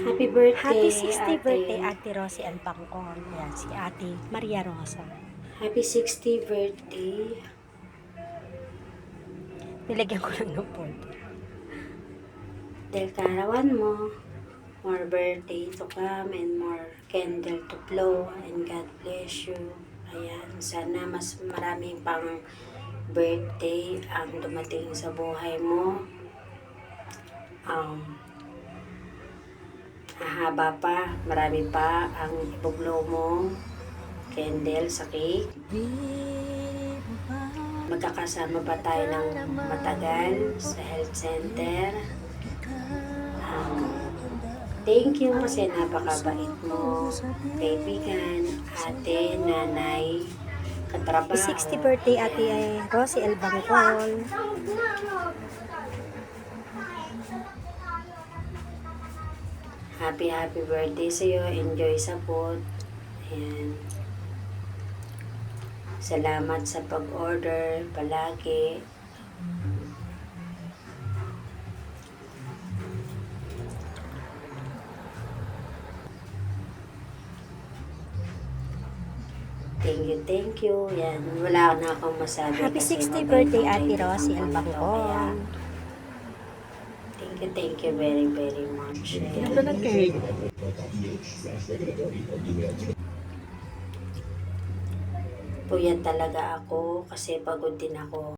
Happy birthday, Happy 60th birthday, ate. Ate Rosie Albangkol. Ayan, si Ate Maria Rosa. Happy 60th birthday. Nilagyan ko lang ng folder. Dahil karawan mo, more birthday to come and more candle to blow and God bless you. Ayan, sana mas maraming pang birthday ang dumating sa buhay mo. Hahaba pa, marami pa ang ibublow mo candle sa cake. Magkakasama pa tayo ng matagal sa health center. Thank you kasi napakabait mo, kaibigan, ate, nanay, katrabaho. Happy 60th birthday, Ate Rosie Albangkol. Happy birthday sa iyo. Enjoy sa food. Ayan. Salamat sa pag-order palagi. Thank you. Yan, wala na akong masabi. Happy kasi 60th mabait birthday, na Ate kayo Rosie ng mga to. Kaya, Albangkol. thank you very much. Ito na cake. Puyat talaga ako kasi pagod din ako.